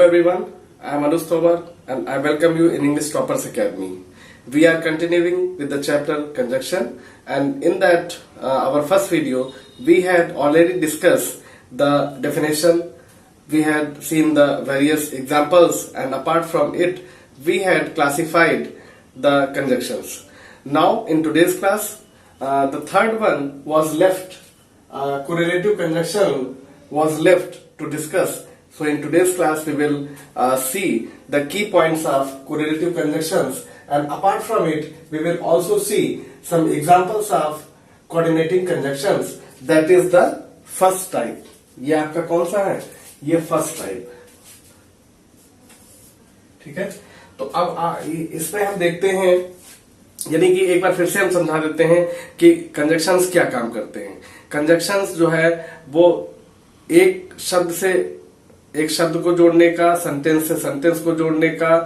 everyone, I am Anush Tomar and I welcome you in English Toppers Academy. We are continuing with the chapter conjunction, and in that our first video we had already discussed the definition, we had seen the various examples, and apart from it we had classified the conjunctions. Now in today's class the third one was left, correlative conjunction was left to discuss. So in today's class we will see the key points of correlative conjunctions, and apart from it we will also see some examples of coordinating conjunctions. That is the first type. ये आपका कौन सा है? ये first type. ठीक है, तो अब इसमें हम देखते हैं, यानी कि एक बार फिर से हम समझा देते हैं कि कंजक्शंस क्या काम करते हैं. कंजक्शंस जो है वो एक शब्द से एक शब्द को जोड़ने का, सेंटेंस से सेंटेंस को जोड़ने का,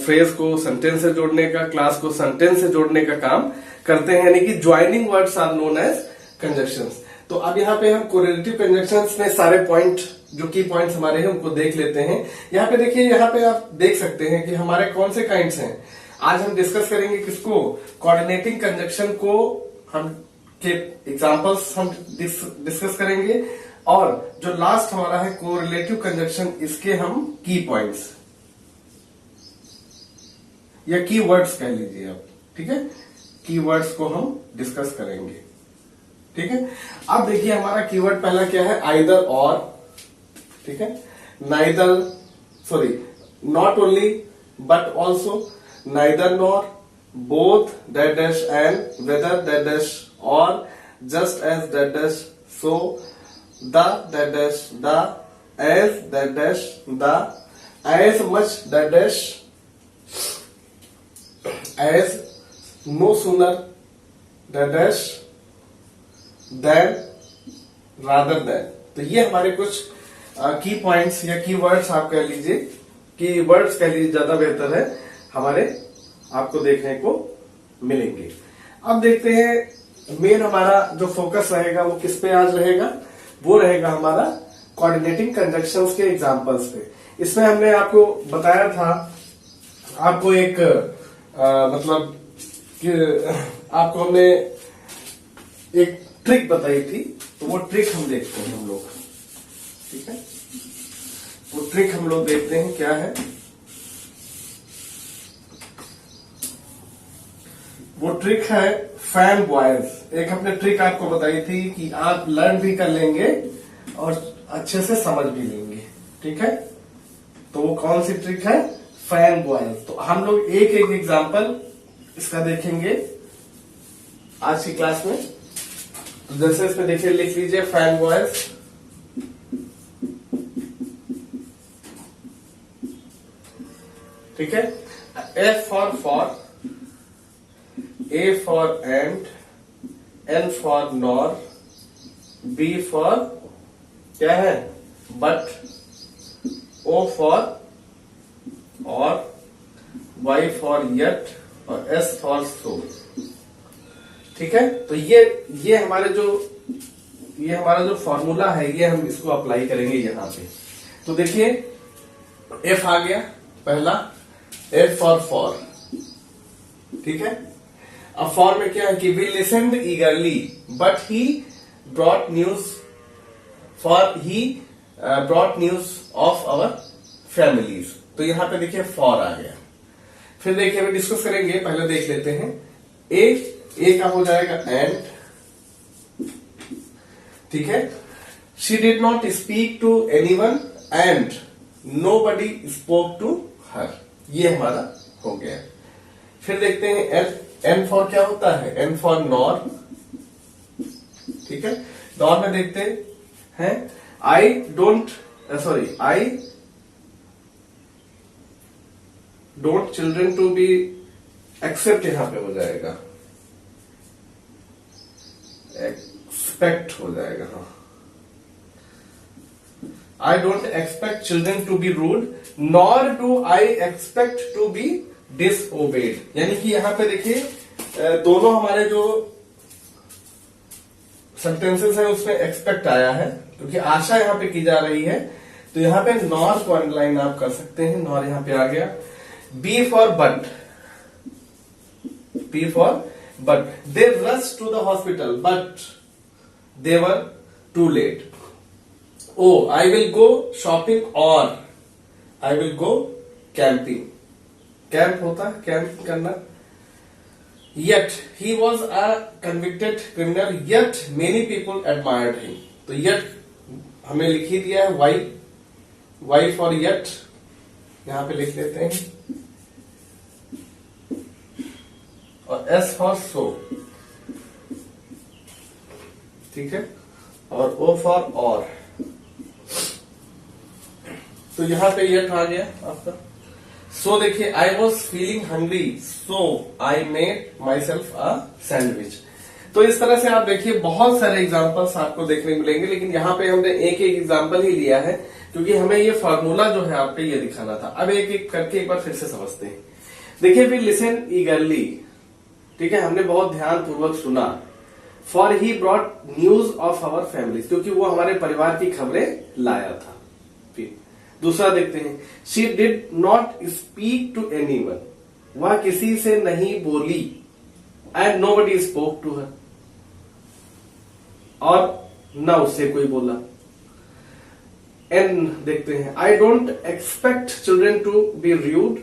फ्रेज को सेंटेंस से जोड़ने का, क्लास को सेंटेंस से जोड़ने का काम करते हैं, यानी कि joining words are known as conjunctions. तो अब यहाँ पे हम कोरिलेटिव कंजक्शंस में सारे पॉइंट, जो की पॉइंट्स हमारे हैं उनको देख लेते हैं. यहाँ पे देखिए, यहाँ पे आप देख सकते हैं कि हमारे कौन से काइंड्स हैं. आज हम डिस्कस करेंगे किसको? कोऑर्डिनेटिंग कंजक्शन को हम के एग्जांपल्स हम डिस्कस करेंगे, और जो लास्ट हमारा है कोरिलेटिव कंजक्शन, इसके हम की पॉइंट्स या की वर्ड्स कह लीजिए आप. ठीक है, की वर्ड्स को हम डिस्कस करेंगे. ठीक है, अब देखिए हमारा कीवर्ड पहला क्या है? Either or. ठीक है, neither, sorry, not only but also, neither nor, both, that dash and, whether, that dash or, just as, that dash so, the, that dash the, as, that dash the, as much, that dash, as, no sooner, that dash, than, rather than. तो ये हमारे कुछ की points या की words आप कह लीजिए, की वर्ड्स कह लीजिए ज्यादा बेहतर है, हमारे आपको देखने को मिलेंगे. अब देखते हैं मेन हमारा जो फोकस रहेगा वो किस पे आज रहेगा? वो रहेगा हमारा कोऑर्डिनेटिंग कंजक्शंस के एग्जांपल्स पे. इसमें हमने आपको बताया था, आपको एक मतलब कि आपको हमने एक ट्रिक बताई थी, तो वो ट्रिक हम देखते हैं हम लोग. ठीक है, वो ट्रिक हम लोग देखते हैं क्या है. वो ट्रिक है फैन बॉयज. एक हमने ट्रिक आपको बताई थी कि आप लर्न भी कर लेंगे और अच्छे से समझ भी लेंगे. ठीक है, तो वो कौन सी ट्रिक है? Fan boys. तो हम लोग एक एक एग्जांपल इसका देखेंगे आज की क्लास में. तो जैसे इसमें देखिए, लिख लीजिए फैन बॉयज. ठीक है, F for, A for ant, N for nor, B for क्या है? But, O for or, Y for yet, और S for so. ठीक है, तो ये हमारा जो फॉर्मूला है, ये हम इसको अप्लाई करेंगे यहां पे. तो देखिए, F आ गया पहला, F for. ठीक है, अब फॉर में क्या है कि we listened eagerly but he brought news brought news of our families. तो यहां पे देखिए फॉर आ गया. फिर देखिए अभी डिस्कस करेंगे, पहले देख लेते हैं. ए का हो जाएगा एंड. ठीक है, she did not speak to anyone and nobody spoke to her. ये हमारा हो गया. फिर देखते हैं एन फॉर क्या होता है? N for nor. ठीक है, नॉर में देखते हैं I don't children to be, except यहां पे हो जाएगा, एक्सपेक्ट हो जाएगा. हाँ, I don't expect children to be rude, nor do I expect to be disobeyed. यानी कि यहां पे देखिए दोनों हमारे जो सेंटेंसेस है उसमें एक्सपेक्ट आया है, क्योंकि आशा यहां पे की जा रही है. तो यहाँ पे नॉर को अंडरलाइन आप कर सकते हैं, नॉर यहाँ पे आ गया। B for but, B for but, they rush to the hospital but they were too late. O, I will go shopping or I will go camping. Camp होता है कैंप करना। Yet he was a convicted criminal, yet many people admired him. तो yet हमें लिख ही दिया है y for yet, यहां पे लिख लेते हैं, और s for so, ठीक है, और o for or। तो यहां पे yet आ गया आपका। सो देखिए, I was feeling hungry so I made myself a sandwich. तो इस तरह से आप देखिए बहुत सारे एग्जाम्पल्स आपको देखने को मिलेंगे, लेकिन यहाँ पे हमने एक एक एग्जाम्पल ही लिया है क्योंकि हमें ये फॉर्मूला जो है आपको ये दिखाना था। अब एक एक करके एक बार फिर से समझते हैं। देखिए, फिर लिसन ईगरली, ठीक है, हमने बहुत ध्यान पूर्वक सुना। For he brought news of our family, क्योंकि वो हमारे परिवार की खबरें लाया था। दूसरा देखते हैं, she did not speak to anyone, वह किसी से नहीं बोली, and nobody spoke to her, और न उससे कोई बोला। एंड देखते हैं, I don't expect children to be rude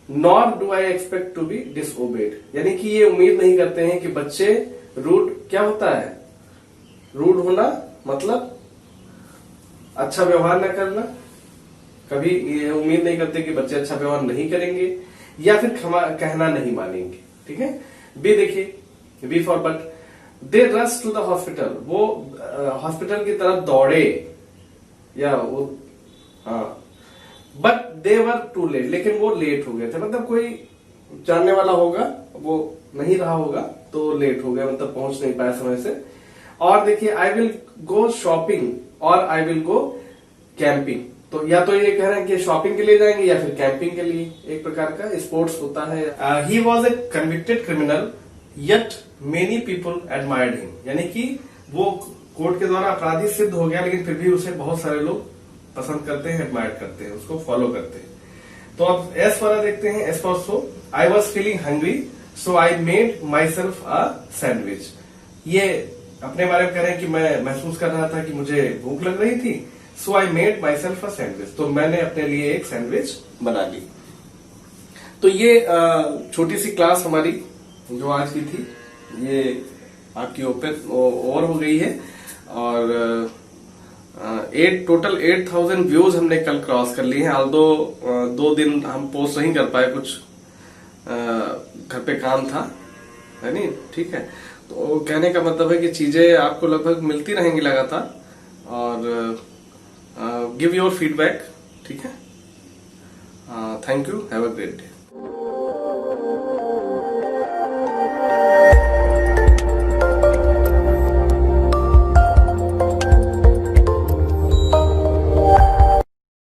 nor do I expect to be disobeyed, यानी कि ये उम्मीद नहीं करते हैं कि बच्चे रूड, क्या होता है रूड होना, मतलब अच्छा व्यवहार न करना, कभी ये उम्मीद नहीं करते कि बच्चे अच्छा व्यवहार नहीं करेंगे या फिर कहना नहीं मानेंगे, ठीक है। बी देखिए, B for but, they rush to the hospital, वो हॉस्पिटल की तरफ दौड़े, या वो, हाँ, but they were too late, लेकिन वो लेट हो गए थे, मतलब कोई जानने वाला होगा वो नहीं रहा होगा तो लेट हो गया, मतलब पहुंच नहीं पाया समय से। और देखिए, आई will go shopping or I will go camping, तो या तो ये कह रहे हैं कि शॉपिंग के लिए जाएंगे या फिर कैंपिंग के लिए, एक प्रकार का स्पोर्ट्स होता है। He was a convicted criminal yet many people admired him, यानी कि वो कोर्ट के द्वारा अपराधी सिद्ध हो गया, लेकिन फिर भी उसे बहुत सारे लोग पसंद करते हैं, एडमायर करते हैं, उसको फॉलो करते हैं। तो अब एस वाला देखते हैं, S for so, I was feeling hungry so I made myself a sandwich. ये अपने बारे में कह रहे हैं कि मैं महसूस कर रहा था कि मुझे भूख लग रही थी, so I made myself a sandwich, तो मैंने अपने लिए एक सैंडविच बना ली। तो ये छोटी सी क्लास हमारी जो आज की थी, ये आपकी ओवर हो गई है, और टोटल 8000 व्यूज हमने कल क्रॉस कर लिए हैं। ऑल्दो 2 दिन हम पोस्ट नहीं कर पाए, कुछ घर पे काम था, है नहीं, ठीक है। तो कहने का मतलब है कि चीजें आपको लगभग मिलती रहेंगी लगातार, और गिव योर फीडबैक, ठीक है। Thank you, have a great day.